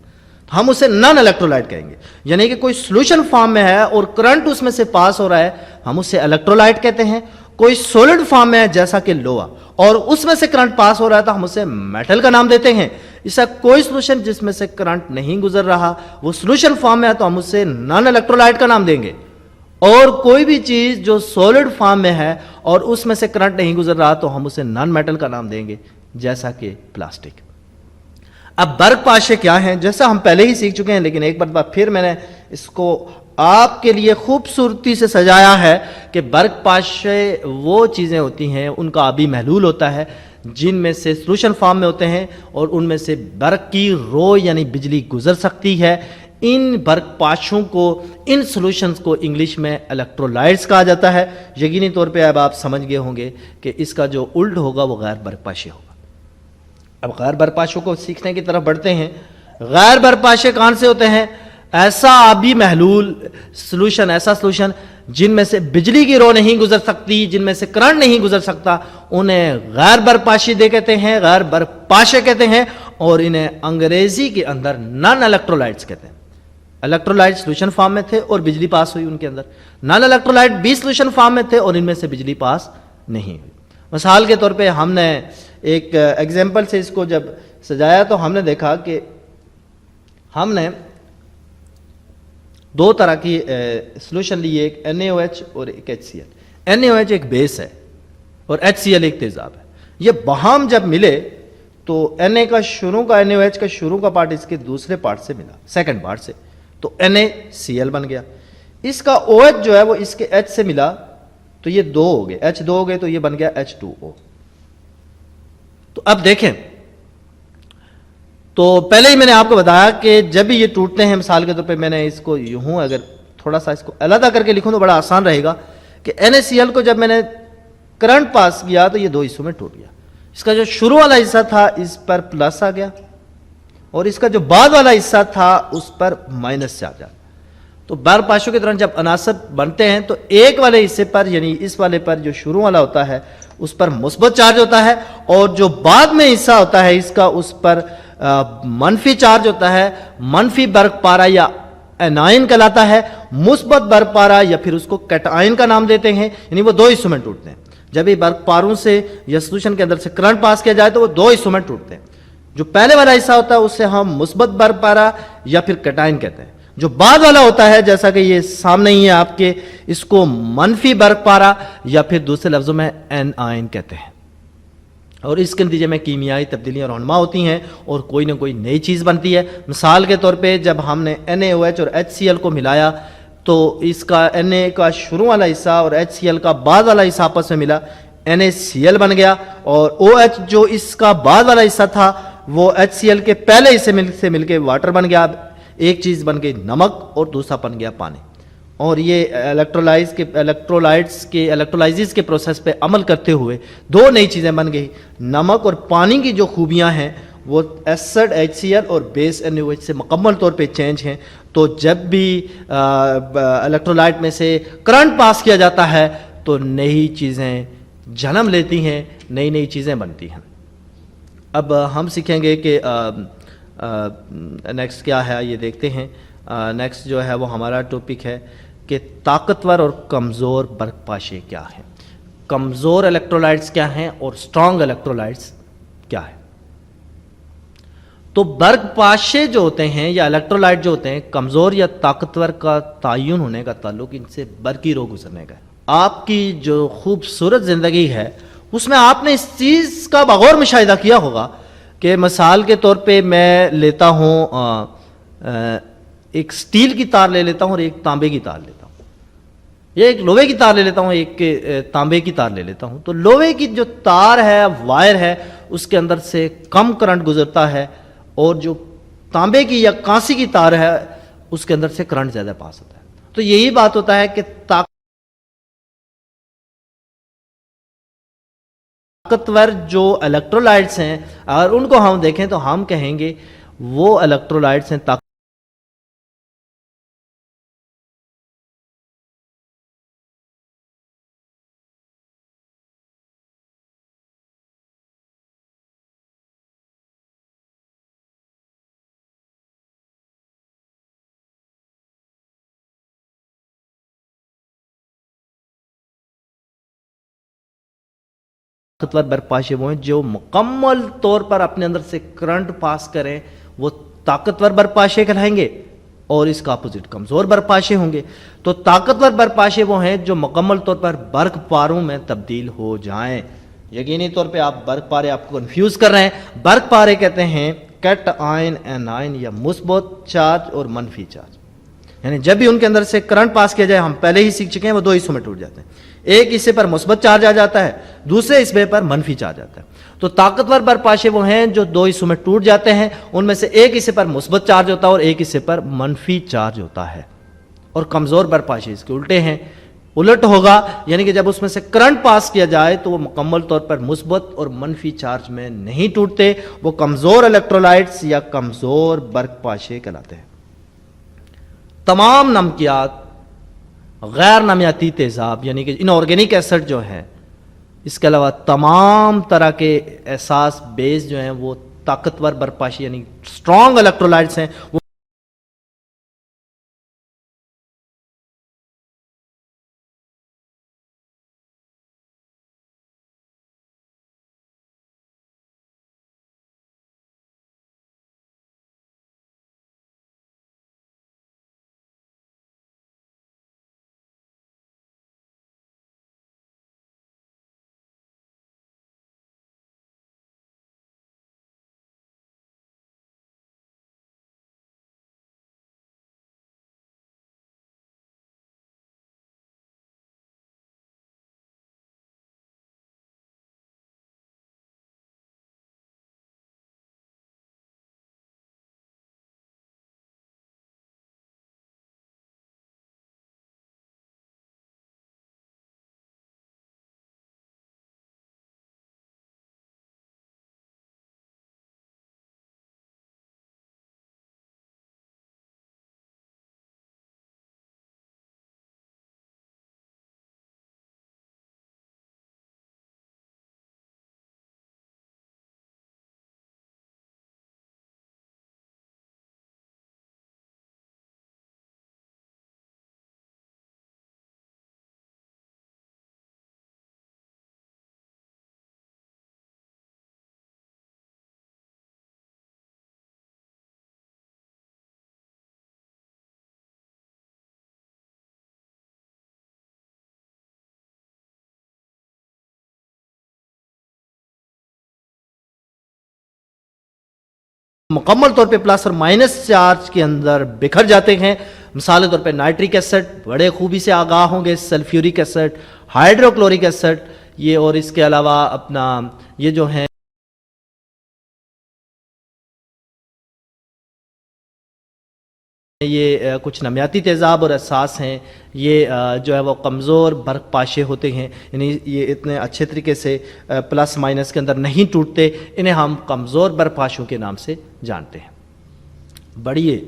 ہم اسے نان الیکٹرولائٹ کہیں گے. یعنی کہ کوئی سولوشن فارم میں ہے اور کرنٹ اس میں سے پاس ہو رہا ہے, ہم اسے الیکٹرولائٹ کہتے ہیں. کوئی سولڈ فارم میں ہے جیسا کہ لوہا اور اس میں سے کرنٹ پاس ہو رہا ہے تو ہم اسے میٹل کا نام دیتے ہیں. اس سے کوئی سولوشن جس میں سے کرنٹ نہیں گزر رہا وہ سولوشن فارم میں ہے تو ہم اسے نان الیکٹرولائٹ کا نام دیں گے. اور کوئی بھی چیز جو سولڈ فارم میں ہے اور اس میں سے کرنٹ نہیں گزر رہا تو ہم اسے نان میٹل کا نام دیں گے, جیسا کہ پلاسٹک. اب برق پاشے کیا ہیں, جیسا ہم پہلے ہی سیکھ چکے ہیں, لیکن ایک بار پھر میں نے اس کو آپ کے لیے خوبصورتی سے سجایا ہے کہ برق پاشے وہ چیزیں ہوتی ہیں, ان کا آبی محلول ہوتا ہے جن میں سے سولوشن فارم میں ہوتے ہیں اور ان میں سے برق کی رو یعنی بجلی گزر سکتی ہے. ان برق پاشوں کو, ان سولوشنز کو انگلش میں الیکٹرولائٹس کہا جاتا ہے. یقینی طور پہ اب آپ سمجھ گئے ہوں گے کہ اس کا جو الٹ ہوگا وہ غیر برق پاشے ہوگا. اب غیر برق پاشوں کو سیکھنے کی طرف بڑھتے ہیں. غیر برق پاشے کون سے ہوتے ہیں؟ ایسا آبی محلول سولوشن, ایسا سولوشن جن میں سے بجلی کی رو نہیں گزر سکتی, جن میں سے کرنٹ نہیں گزر سکتا, انہیں غیر برق پاشیدہ کہتے ہیں, غیر برق پاشے کہتے ہیں. اور انہیں انگریزی کے اندر نان الیکٹرولائٹس کہتے ہیں. الیکٹرولائٹ سولوشن فارم میں تھے اور بجلی پاس ہوئی ان کے اندر. نان الیکٹرولائٹ بھی سولوشن فارم میں تھے اور ان میں سے بجلی پاس نہیں ہوئی. مثال کے طور پہ ہم نے ایک ایگزامپل سے اس کو جب سجایا تو ہم نے دیکھا کہ ہم نے دو طرح کی سولوشن لی, ایک NaOH اور ایک HCl. NaOH ایک بیس ہے اور HCl ایک تیزاب ہے. یہ باہم جب ملے تو Na کا شروع کا NaOH کا شروع کا پارٹ اس کے دوسرے پارٹ سے ملا, سیکنڈ پارٹ سے, تو NaCl بن گیا. اس کا OH جو ہے وہ اس کے H سے ملا تو یہ دو ہو گئے, H دو ہو گئے تو یہ بن گیا H2O. تو اب دیکھیں, تو پہلے ہی میں نے آپ کو بتایا کہ جب بھی یہ ٹوٹتے ہیں, مثال کے طور پہ میں نے اس کو یوں اگر تھوڑا سا اس کو علیحدہ کر کے لکھوں تو بڑا آسان رہے گا کہ NaCl کو جب میں نے کرنٹ پاس کیا تو یہ دو حصوں میں ٹوٹ گیا. اس کا جو شروع والا حصہ تھا اس پر پلس آ گیا اور اس کا جو بعد والا حصہ تھا اس پر مائنس چارج آ گیا. تو برق پاشوں کے دوران جب عناصر بنتے ہیں تو ایک والے حصے پر یعنی اس والے پر جو شروع والا ہوتا ہے اس پر مثبت چارج ہوتا ہے اور جو بعد میں حصہ ہوتا ہے اس کا اس پر منفی چارج ہوتا ہے. منفی برق پارا یا اینائن کہلاتا ہے, مثبت برق پارا یا پھر اس کو کیٹائن کا نام دیتے ہیں. یعنی وہ دو حصوں میں ٹوٹتے ہیں. جب یہ برق پاروں سے یا سولوشن کے اندر سے کرنٹ پاس کیا جائے تو وہ دو حصوں میں ٹوٹتے ہیں. جو پہلے والا حصہ ہوتا ہے اسے ہم مثبت برق پارا یا پھر کیٹائن کہتے ہیں. جو بعد والا ہوتا ہے جیسا کہ یہ سامنے ہی ہے آپ کے, اس کو منفی برق پارا یا پھر دوسرے لفظوں میں اینائن کہتے ہیں. اور اس کے نتیجے میں کیمیائی تبدیلیاں رونما ہوتی ہیں اور کوئی نہ کوئی نئی چیز بنتی ہے. مثال کے طور پہ جب ہم نے NaOH اور HCl کو ملایا تو اس کا Na کا شروع والا حصہ اور HCl کا بعد والا حصہ آپس میں ملا, NaCl بن گیا, اور OH جو اس کا بعد والا حصہ تھا وہ HCl کے پہلے حصے سے مل کے واٹر بن گیا. ایک چیز بن گئی نمک اور دوسرا بن گیا پانی. اور یہ الیکٹرولائزز کے پروسیس پہ عمل کرتے ہوئے دو نئی چیزیں بن گئی. نمک اور پانی کی جو خوبیاں ہیں وہ ایسڈ HCl اور بیس NaOH سے مکمل طور پہ چینج ہیں. تو جب بھی الیکٹرولائٹ میں سے کرنٹ پاس کیا جاتا ہے تو نئی چیزیں جنم لیتی ہیں, نئی چیزیں بنتی ہیں. اب ہم سیکھیں گے کہ نیکسٹ کیا ہے, یہ دیکھتے ہیں. نیکسٹ جو ہے وہ ہمارا ٹاپک ہے کہ طاقتور اور کمزور برق پاشے کیا ہیں, کمزور الیکٹرولائٹس کیا ہیں اور اسٹرانگ الیکٹرولائٹس کیا ہے. تو برق پاشے جو ہوتے ہیں یا الیکٹرولائٹ جو ہوتے ہیں, کمزور یا طاقتور کا تعین ہونے کا تعلق ان سے برقی رو گزرنے کا ہے. آپ کی جو خوبصورت زندگی ہے اس میں آپ نے اس چیز کا بغور مشاہدہ کیا ہوگا کہ مثال کے طور پہ میں لیتا ہوں ایک سٹیل کی تار لے لیتا ہوں اور ایک تانبے کی تار لیتا ہوں, یا ایک لوہے کی تار لے لیتا ہوں, ایک تانبے کی تار لے لیتا ہوں. تو لوہے کی جو تار ہے, وائر ہے, اس کے اندر سے کم کرنٹ گزرتا ہے, اور جو تانبے کی یا کانسی کی تار ہے اس کے اندر سے کرنٹ زیادہ پاس ہوتا ہے. تو یہی بات ہوتا ہے کہ طاقتور جو الیکٹرولائٹس ہیں اگر ان کو ہم دیکھیں تو ہم کہیں گے وہ الیکٹرولائٹس ہیں طاقتور برق پاشے وہ ہیں جو مکمل طور پر اپنے اندر سے کرنٹ پاس کریں, وہ طاقتور برق پاشے کہلائیں گے, اور اس کا اپوزٹ کمزور برق پاشے ہوں گے. تو طاقتور برق پاشے وہ ہیں جو مکمل طور پر برق پاروں میں تبدیل ہو جائیں. یقینی طور پہ آپ برق پارے آپ کو کنفیوز کر رہے ہیں. برق پارے کہتے ہیں کیٹ آئن اینائن, یا مثبت چارج اور منفی چارج. یعنی جب بھی ان کے اندر سے کرنٹ پاس کیا جائے, ہم پہلے ہی سیکھ چکے ہیں, وہ دو حصوں میں ٹوٹ جاتے ہیں. ایک حصے پر مثبت چارج آ جاتا ہے, دوسرے حصے پر منفی چارج آتا ہے. تو طاقتور برق پاشے وہ ہیں جو دو حصوں میں ٹوٹ جاتے ہیں, ان میں سے ایک حصے پر مثبت چارج ہوتا ہے اور ایک حصے پر منفی چارج ہوتا ہے. اور کمزور برق پاشے اس کے الٹے ہیں, الٹ ہوگا, یعنی کہ جب اس میں سے کرنٹ پاس کیا جائے تو وہ مکمل طور پر مثبت اور منفی چارج میں نہیں ٹوٹتے, وہ کمزور الیکٹرولائٹس یا کمزور برق پاشے کہلاتے ہیں. تمام نمکیات, غیر نامیاتی تیزاب یعنی کہ ان آرگینک ایسڈ جو ہیں, اس کے علاوہ تمام طرح کے احساس بیس جو ہیں وہ طاقتور برق پاشے یعنی اسٹرانگ الیکٹرولائٹس ہیں. وہ مکمل طور پہ پلس اور مائنس چارج کے اندر بکھر جاتے ہیں. مثال کے طور پہ نائٹرک ایسڈ بڑے خوبی سے آگاہ ہوں گے, سلفیورک ایسڈ, ہائیڈروکلورک ایسڈ, یہ اور اس کے علاوہ اپنا یہ جو ہیں یہ کچھ نمیاتی تیزاب اور اساس ہیں, یہ جو ہے وہ کمزور برق پاشے ہوتے ہیں, یعنی یہ اتنے اچھے طریقے سے پلس مائنس کے اندر نہیں ٹوٹتے, انہیں ہم کمزور برق پاشوں کے نام سے جانتے ہیں. بڑھیے,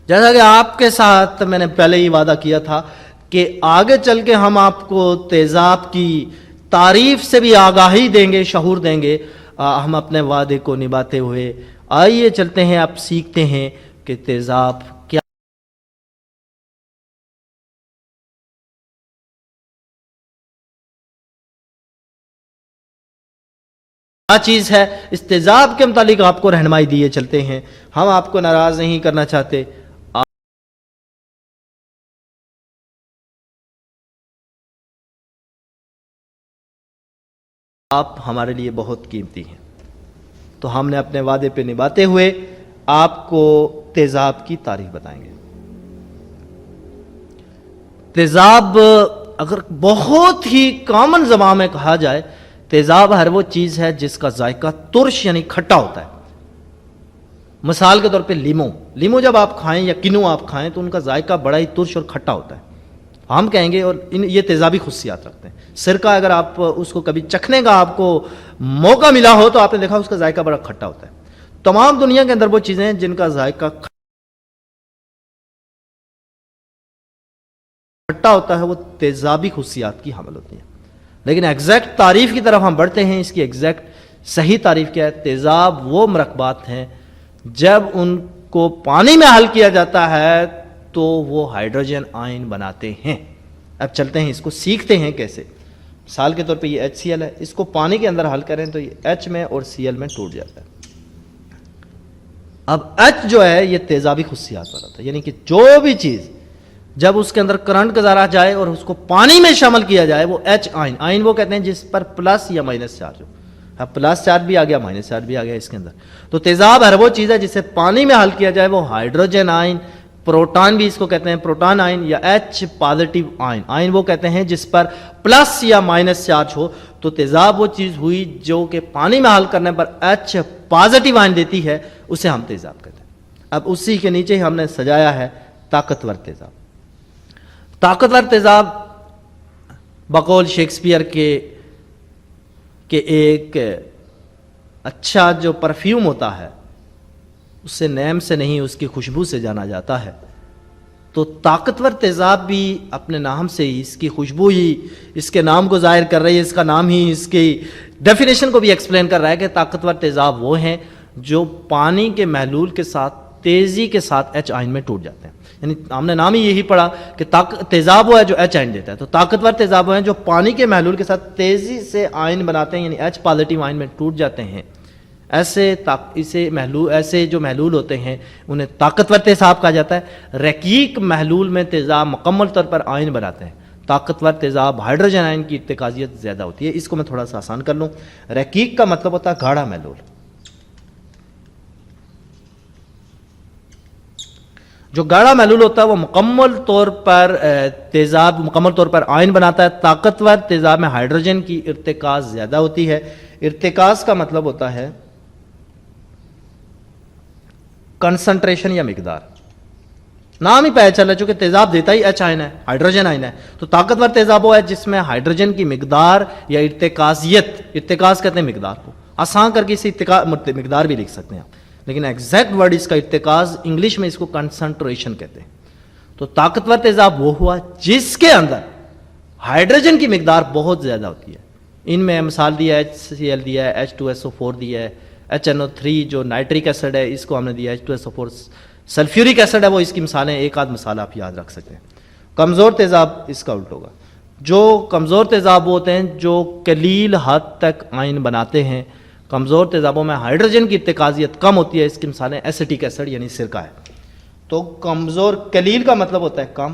جیسا کہ آپ کے ساتھ میں نے پہلے ہی وعدہ کیا تھا کہ آگے چل کے ہم آپ کو تیزاب کی تعریف سے بھی آگاہی دیں گے, شعور دیں گے. ہم اپنے وعدے کو نبھاتے ہوئے آئیے چلتے ہیں, اب سیکھتے ہیں کہ تیزاب کیا چیز ہے. اس تیزاب کے متعلق آپ کو رہنمائی دیے چلتے ہیں. ہم آپ کو ناراض نہیں کرنا چاہتے. آپ ہمارے لیے بہت قیمتی ہیں, تو ہم نے اپنے وعدے پہ نبھاتے ہوئے آپ کو تیزاب کی تعریف بتائیں گے. تیزاب اگر بہت ہی کامن زبان میں کہا جائے, تیزاب ہر وہ چیز ہے جس کا ذائقہ ترش یعنی کھٹا ہوتا ہے. مثال کے طور پہ لیمو جب آپ کھائیں یا کنو آپ کھائیں تو ان کا ذائقہ بڑا ہی ترش اور کھٹا ہوتا ہے, ہم کہیں گے, اور یہ تیزابی خصوصیات رکھتے ہیں. سرکہ اگر آپ اس کو کبھی چکھنے کا آپ کو موقع ملا ہو تو آپ نے دیکھا اس کا ذائقہ بڑا کھٹا ہوتا ہے. تمام دنیا کے اندر وہ چیزیں ہیں جن کا ذائقہ کھٹا ہوتا ہے, وہ تیزابی خصوصیات کی حامل ہوتی ہیں. لیکن ایگزیکٹ تعریف کی طرف ہم بڑھتے ہیں. اس کی ایگزیکٹ صحیح تعریف کیا ہے؟ تیزاب وہ مرکبات ہیں جب ان کو پانی میں حل کیا جاتا ہے تو وہ ہائیڈروجن آئن بناتے ہیں. اب چلتے ہیں, اس کو سیکھتے ہیں کیسے. مثال کے طور پہ یہ HCl ہے, اس کو پانی کے اندر حل کریں تو یہ H میں اور Cl میں ٹوٹ جاتا ہے. اب H جو ہے یہ تیزابی خصوصیات والا تھا, یعنی کہ جو بھی چیز جب اس کے اندر کرنٹ گزارا جائے اور اس کو پانی میں شامل کیا جائے وہ H آئن وہ کہتے ہیں جس پر پلس یا مائنس چارج ہو. اب پلس چارج بھی آ گیا, مائنس چارج بھی آ گیا اس کے اندر. تو تیزاب ہر وہ چیز ہے جسے پانی میں حل کیا جائے وہ ہائیڈروجن آئن, پروٹان بھی اس کو کہتے ہیں پروٹان آئن, یا H پازیٹیو آئن وہ کہتے ہیں جس پر پلس یا مائنس چارج ہو. تو تیزاب وہ چیز ہوئی جو کہ پانی میں حل کرنے پر H پازیٹیو آئن دیتی ہے, اسے ہم تیزاب کہتے ہیں. اب اسی کے نیچے ہم نے سجایا ہے طاقتور تیزاب. طاقتور تیزاب بقول شیکسپیئر کہ ایک اچھا جو پرفیوم ہوتا ہے اس سے نیم سے نہیں اس کی خوشبو سے جانا جاتا ہے. تو طاقتور تیزاب بھی اپنے نام سے ہی, اس کی خوشبو ہی اس کے نام کو ظاہر کر رہی ہے, اس کا نام ہی اس کی ڈیفینیشن کو بھی ایکسپلین کر رہا ہے کہ طاقتور تیزاب وہ ہیں جو پانی کے محلول کے ساتھ تیزی کے ساتھ H آئن میں ٹوٹ جاتے ہیں. یعنی ہم نے نام ہی یہی پڑھا کہ تیزاب وہ ہے جو H آئن دیتا ہے. تو طاقتور تیزاب وہ ہیں جو پانی کے محلول کے ساتھ تیزی سے آئن بناتے ہیں, یعنی H پازیٹیو آئن میں ٹوٹ جاتے ہیں. ایسے جو محلول ہوتے ہیں انہیں طاقتور تیزاب کہا جاتا ہے. رقیق محلول میں تیزاب مکمل طور پر آئن بناتے ہیں. طاقتور تیزاب ہائیڈروجن آئن کی ارتکازیت زیادہ ہوتی ہے. اس کو میں تھوڑا سا آسان کر لوں. رقیق کا مطلب ہوتا ہے گاڑھا محلول. جو گاڑھا محلول ہوتا ہے وہ مکمل طور پر آئن بناتا ہے. طاقتور تیزاب میں ہائیڈروجن کی ارتکاز زیادہ ہوتی ہے. ارتکاز کا مطلب ہوتا ہے کنسنٹریشن یا مقدار. نام ہی پتہ چلا چونکہ تیزاب دیتا ہی H آئن ہے, ہائیڈروجن آئن ہے. تو طاقتور تیزاب وہ ہے جس میں ہائیڈروجن کی مقدار یا ارتکازیت, ارتکاز کہتے ہیں مقدار کو, آسان کر کے اسے مقدار بھی لکھ سکتے ہیں آپ, لیکن ایگزیکٹ ورڈ اس کا ارتکاز, انگلش میں اس کو کنسنٹریشن کہتے ہیں. تو طاقتور تیزاب وہ ہوا جس کے اندر ہائیڈروجن کی مقدار بہت زیادہ ہوتی ہے. ان میں مثال دیا ہے HCl دیا ہے, H2SO4 دیا ہے, HNO3 جو نائٹرک ایسڈ ہے اس کو ہم نے دیا ہے, H2SO4 سلفیورک ایسڈ ہے وہ اس کی مثالیں, ایک آدھ مثال آپ یاد رکھ سکتے ہیں. کمزور تیزاب اس کا الٹ ہوگا. جو کمزور تیزاب ہوتے ہیں جو قلیل حد تک آئن بناتے ہیں. کمزور تیزابوں میں ہائیڈروجن کی ارتکازیت کم ہوتی ہے, اس کی مثالیں ایسیٹک ایسڈ یعنی سرکہ ہے. تو کمزور قلیل کا مطلب ہوتا ہے کم,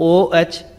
OH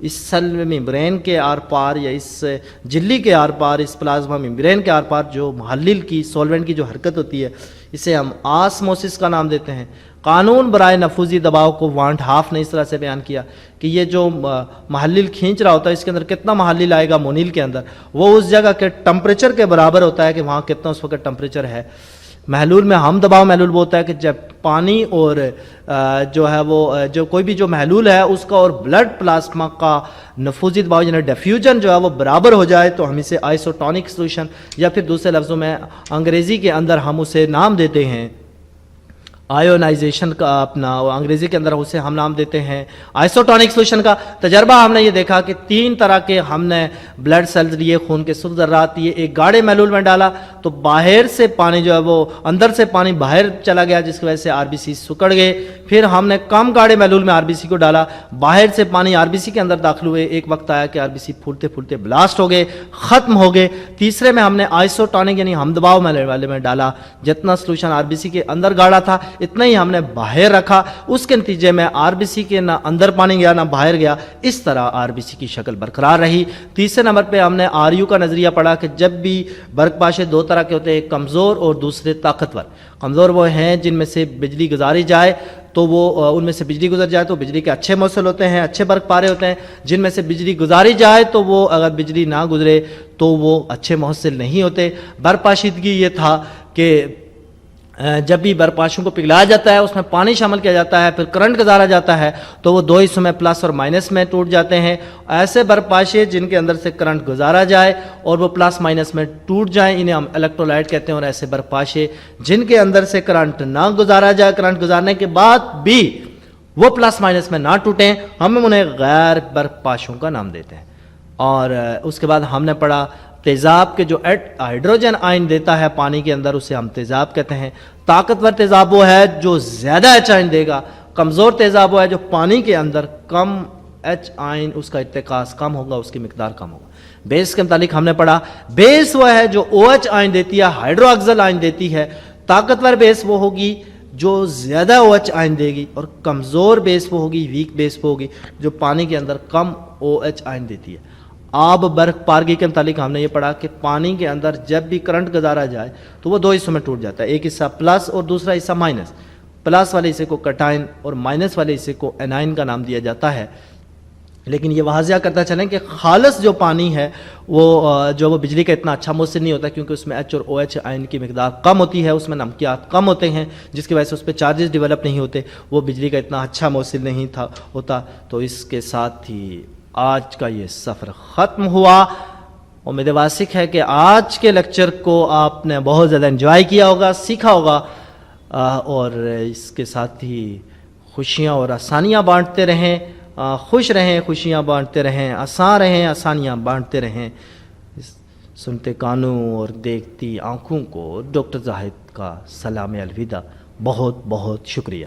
اس سیل ممبرین کے آر پار یا اس جھلی کے آر پار، اس پلازما ممبرین کے آر پار جو محلل کی سولونٹ کی جو حرکت ہوتی ہے اسے ہم آسموسس کا نام دیتے ہیں۔ قانون برائے نفوذی دباؤ کو وانٹ ہاف نے اس طرح سے بیان کیا کہ یہ جو محلل کھینچ رہا ہوتا ہے اس کے اندر کتنا محلل آئے گا مونیل کے اندر، وہ اس جگہ کے ٹمپریچر کے برابر ہوتا ہے کہ وہاں کتنا اس وقت ٹمپریچر ہے۔ محلول میں ہم دباؤ محلول وہ ہوتا ہے کہ جب پانی اور جو ہے وہ جو کوئی بھی جو محلول ہے اس کا اور بلڈ پلازما کا نفوذی دباؤ یعنی ڈیفیوژن جو ہے وہ برابر ہو جائے تو ہم اسے آئسوٹونک سولوشن، یا پھر دوسرے لفظوں میں انگریزی کے اندر ہم اسے نام دیتے ہیں آیونائزیشن کا، اپنا انگریزی کے اندر اسے ہم نام دیتے ہیں آئسوٹونک سولوشن کا۔ تجربہ ہم نے یہ دیکھا کہ 3 طرح کے ہم نے بلڈ سیلز لیے، خون کے سرخ ذرات لیے، ایک گاڑے محلول میں ڈالا تو باہر سے پانی جو ہے وہ اندر سے پانی باہر چلا گیا جس کی وجہ سے آر بی سی سکڑ گئے۔ پھر ہم نے کم گاڑے محلول میں آر بی سی کو ڈالا، باہر سے پانی آر بی سی کے اندر داخل ہوئے، ایک وقت آیا کہ آر بی سی پھولتے پھولتے بلاسٹ ہو گئے، ختم ہو گئے۔ تیسرے میں ہم نے آئسوٹونک یعنی ہم دباؤ والے میں ڈالا، جتنا سولوشن آر بی سی کے اندر گاڑا تھا اتنا ہی ہم نے باہر رکھا، اس کے نتیجے میں آر بی سی کے نہ اندر پانی گیا نہ باہر گیا، اس طرح آر بی سی کی شکل برقرار رہی۔ تیسرے نمبر پہ ہم نے آر یو کا نظریہ پڑھا کہ جب بھی برق پاشے 2 طرح کے ہوتے ہیں، ایک کمزور اور دوسرے طاقتور۔ کمزور وہ ہیں جن میں سے بجلی گزاری جائے تو وہ ان میں سے بجلی گزر جائے تو بجلی کے اچھے موصل ہوتے ہیں، اچھے برق پارے ہوتے ہیں۔ جن میں سے بجلی گزاری جائے تو وہ اگر بجلی نہ گزرے تو وہ اچھے موصل نہیں ہوتے۔ برق پاشیدگی یہ تھا کہ جب بھی برپاشوں کو پگھلایا جاتا ہے اس میں پانی شامل کیا جاتا ہے، پھر کرنٹ گزارا جاتا ہے تو وہ 2 حصوں میں پلس اور مائنس میں ٹوٹ جاتے ہیں۔ ایسے برپاشے جن کے اندر سے کرنٹ گزارا جائے اور وہ پلس مائنس میں ٹوٹ جائیں انہیں ہم الیکٹرولائٹ کہتے ہیں، اور ایسے برپاشے جن کے اندر سے کرنٹ نہ گزارا جائے، کرنٹ گزارنے کے بعد بھی وہ پلس مائنس میں نہ ٹوٹیں، ہم انہیں غیر برپاشوں کا نام دیتے ہیں۔ اور اس کے بعد ہم نے پڑھا تیزاب کے جو ہائیڈروجن آئن دیتا ہے پانی کے اندر اسے ہم تیزاب کہتے ہیں۔ طاقتور تیزاب وہ ہے جو زیادہ ایچ آئن دے گا، کمزور تیزاب وہ ہے جو پانی کے اندر کم ایچ آئن اس کا ارتکاز کم ہوگا، اس کی مقدار کم ہوگا۔ بیس کے متعلق ہم نے پڑھا بیس وہ ہے جو او ایچ آئن دیتی ہے، ہائیڈرو آکسل آئن دیتی ہے۔ طاقتور بیس وہ ہوگی جو زیادہ او ایچ آئن دے گی، اور کمزور بیس وہ ہوگی، ویک بیس وہ ہوگی جو پانی کے اندر کم او ایچ آئن دیتی ہے۔ آب برق پارگی کے متعلق ہم نے یہ پڑھا کہ پانی کے اندر جب بھی کرنٹ گزارا جائے تو وہ 2 حصوں میں ٹوٹ جاتا ہے، ایک حصہ پلس اور دوسرا حصہ مائنس۔ پلس والے حصے کو کٹائن اور مائنس والے حصے کو اینائن کا نام دیا جاتا ہے۔ لیکن یہ واضح کرتا چلیں کہ خالص جو پانی ہے وہ بجلی کا اتنا اچھا موصل نہیں ہوتا، کیونکہ اس میں ایچ اور او ایچ آئن کی مقدار کم ہوتی ہے، اس میں نمکیات کم ہوتے ہیں جس کی وجہ سے اس پہ چارجز ڈیولپ نہیں ہوتے، وہ بجلی کا اتنا اچھا موصل نہیں ہوتا۔ تو اس کے ساتھ ہی آج کا یہ سفر ختم ہوا۔ امید واسق ہے کہ آج کے لیکچر کو آپ نے بہت زیادہ انجوائے کیا ہوگا، سیکھا ہوگا، اور اس کے ساتھ ہی خوشیاں اور آسانیاں بانٹتے رہیں، خوش رہیں، خوشیاں بانٹتے رہیں، آسان رہیں، آسانیاں بانٹتے رہیں۔ سنتے کانوں اور دیکھتی آنکھوں کو ڈاکٹر زاہد کا سلام الوداع، بہت بہت شکریہ۔